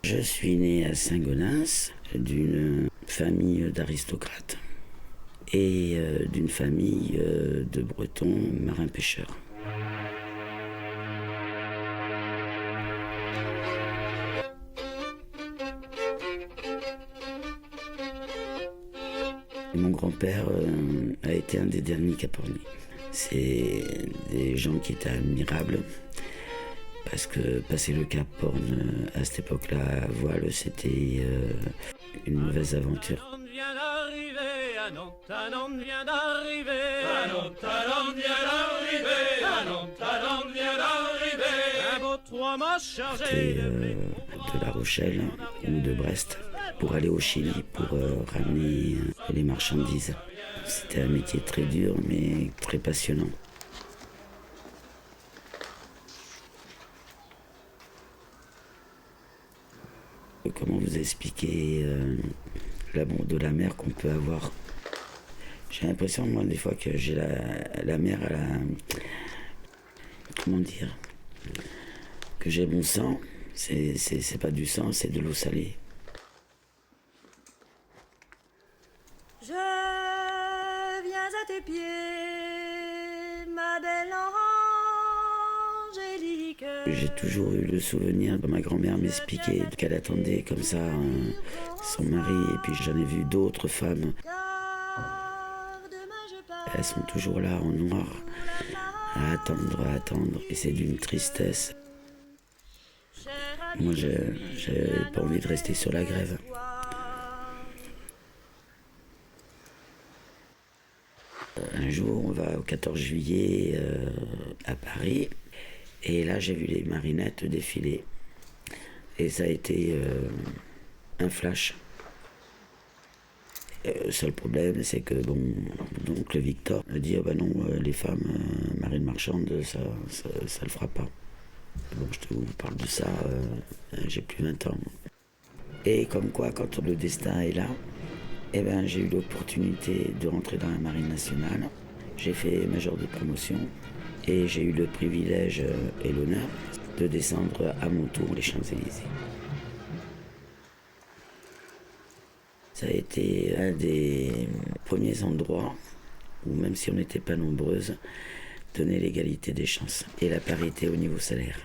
Je suis né à Saint-Gonens, d'une famille d'aristocrates et d'une famille de Bretons marins-pêcheurs. Mon grand-père a été un des derniers Cap-Ornais. C'est des gens qui étaient admirables parce que passer le Cap Horn à cette époque-là à voile, c'était une mauvaise aventure. C'était de La Rochelle ou de Brest pour aller au Chili pour ramener les marchandises. C'était un métier très dur mais très passionnant. Comment vous expliquer l'amour de la mer qu'on peut avoir? J'ai l'impression, moi, des fois, que j'ai la mer à la... Comment dire? Que j'ai mon sang. C'est pas du sang, c'est de l'eau salée. Je viens à tes pieds, ma belle Angélique. J'ai toujours eu le souvenir de ma grand-mère m'expliquer qu'elle attendait comme ça son mari, et puis j'en ai vu d'autres femmes. Elles sont toujours là en noir, à attendre, et c'est d'une tristesse. Moi, j'ai pas envie de rester sur la grève. Un jour, on va au 14 juillet à Paris, et là, j'ai vu les marinettes défiler. Et ça a été un flash. Le seul problème, c'est que bon, donc le Victor a dit bah non, les femmes marines marchandes, ça le fera pas. Bon, je vous parle de ça, j'ai plus 20 ans. Et comme quoi, quand le destin est là, eh ben, j'ai eu l'opportunité de rentrer dans la marine nationale. J'ai fait major de promotion et j'ai eu le privilège et l'honneur de descendre à mon tour les Champs-Élysées. Ça a été un des premiers endroits où, même si on n'était pas nombreuses, donner l'égalité des chances et la parité au niveau salaire.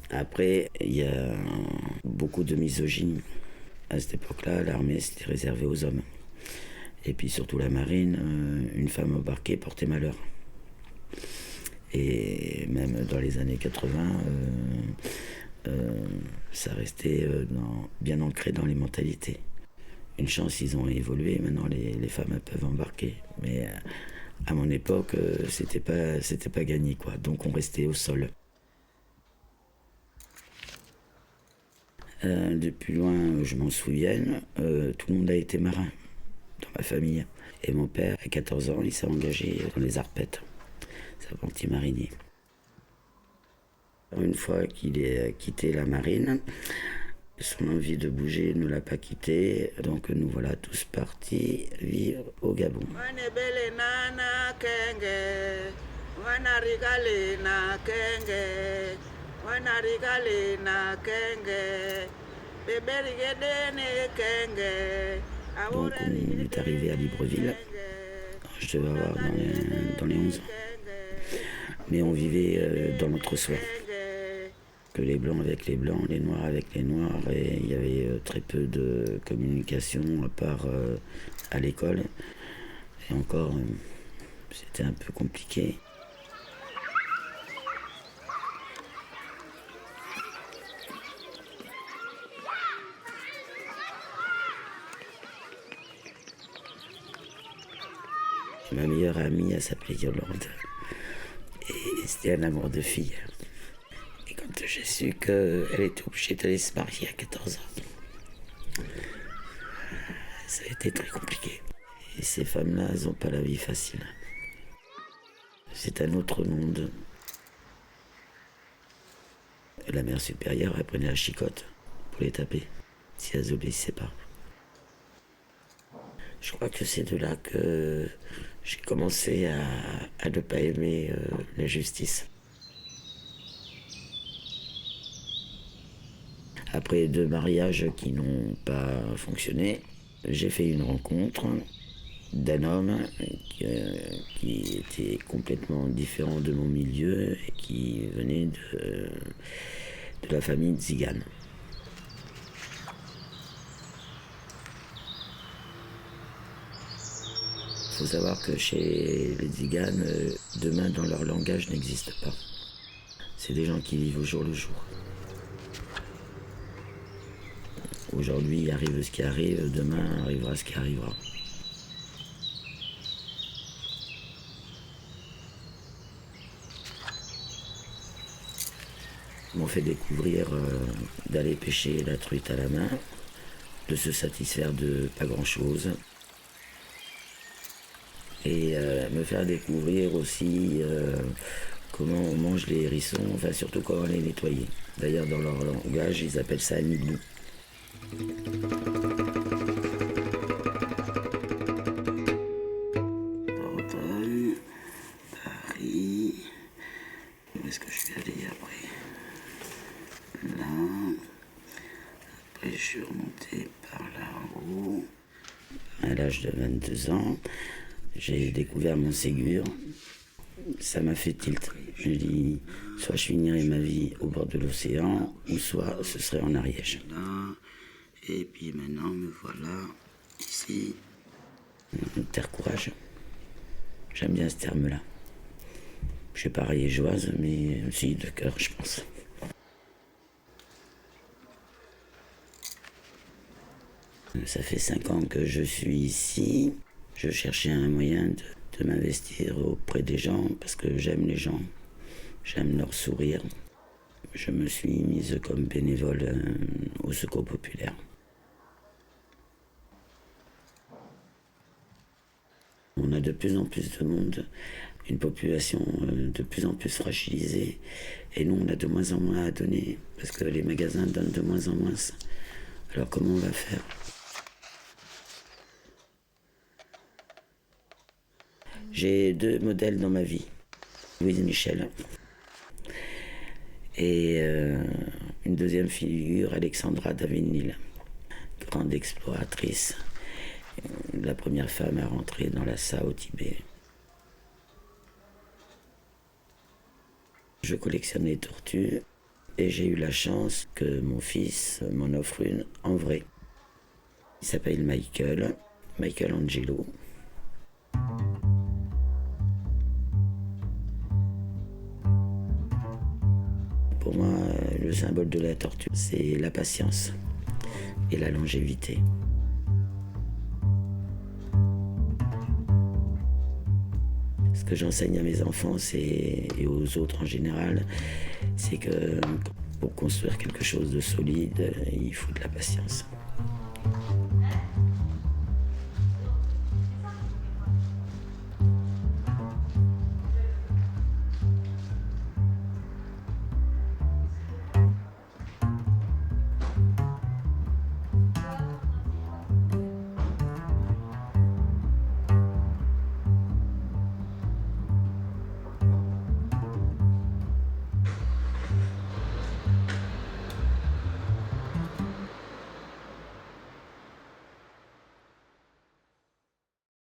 Après, il y a beaucoup de misogynie. À cette époque-là, l'armée, c'était réservé aux hommes. Et puis surtout la marine, une femme embarquée portait malheur. Et même dans les années 80, ça restait bien ancré dans les mentalités. Une chance, ils ont évolué, maintenant les femmes peuvent embarquer. Mais à mon époque, c'était pas gagné, quoi. Donc on restait au sol. Depuis loin, je m'en souviens, tout le monde a été marin dans ma famille. Et mon père, à 14 ans, il s'est engagé dans les arpettes, apprenti marinier. Une fois qu'il a quitté la marine, son envie de bouger ne l'a pas quitté, donc nous voilà tous partis vivre au Gabon. Donc on est arrivé à Libreville, je devais avoir dans les 11 ans. Mais on vivait dans notre soi. Que les blancs avec les blancs, les noirs avec les noirs, et il y avait très peu de communication à part à l'école. Et encore, c'était un peu compliqué. Ma meilleure amie, elle s'appelait Yolande. Et c'était un amour de fille. Et quand j'ai su qu'elle était obligée d'aller se marier à 14 ans, ça a été très compliqué. Et ces femmes-là, elles n'ont pas la vie facile. C'est un autre monde. La mère supérieure, elle prenait la chicotte pour les taper, si elles n'obéissaient pas. Je crois que c'est de là que j'ai commencé à ne pas aimer la justice. Après 2 mariages qui n'ont pas fonctionné, j'ai fait une rencontre d'un homme qui était complètement différent de mon milieu et qui venait de la famille Tsigane. Il faut savoir que chez les Tziganes, demain dans leur langage n'existe pas. C'est des gens qui vivent au jour le jour. Aujourd'hui arrive ce qui arrive, demain arrivera ce qui arrivera. Ils m'ont fait découvrir d'aller pêcher la truite à la main, de se satisfaire de pas grand-chose. Et me faire découvrir aussi comment on mange les hérissons, enfin surtout comment les nettoyer. D'ailleurs dans leur langage, ils appellent ça un igloo. Bordeaux, Paris. Où est-ce que je suis allé après? Là. Après je suis remonté par là-haut. À l'âge de 22 ans, j'ai découvert Montségur. Ça m'a fait tilt. Je dis, soit je finirai ma vie au bord de l'océan, ou soit ce serait en Ariège. Et puis maintenant, me voilà ici. Terre courage. J'aime bien ce terme-là. Je suis pas ariégeoise, mais aussi de cœur, je pense. Ça fait 5 ans que je suis ici. Je cherchais un moyen de m'investir auprès des gens parce que j'aime les gens. J'aime leur sourire. Je me suis mise comme bénévole au Secours populaire. On a de plus en plus de monde, une population de plus en plus fragilisée. Et nous, on a de moins en moins à donner parce que les magasins donnent de moins en moins. Alors comment on va faire ? J'ai 2 modèles dans ma vie. Louise Michel. Et une deuxième figure, Alexandra David-Nil, grande exploratrice. La première femme à rentrer dans Lhasa au Tibet. Je collectionne les tortues et j'ai eu la chance que mon fils m'en offre une en vrai. Il s'appelle Michael Angelo. Pour moi, le symbole de la tortue, c'est la patience et la longévité. Ce que j'enseigne à mes enfants et aux autres en général, c'est que pour construire quelque chose de solide, il faut de la patience.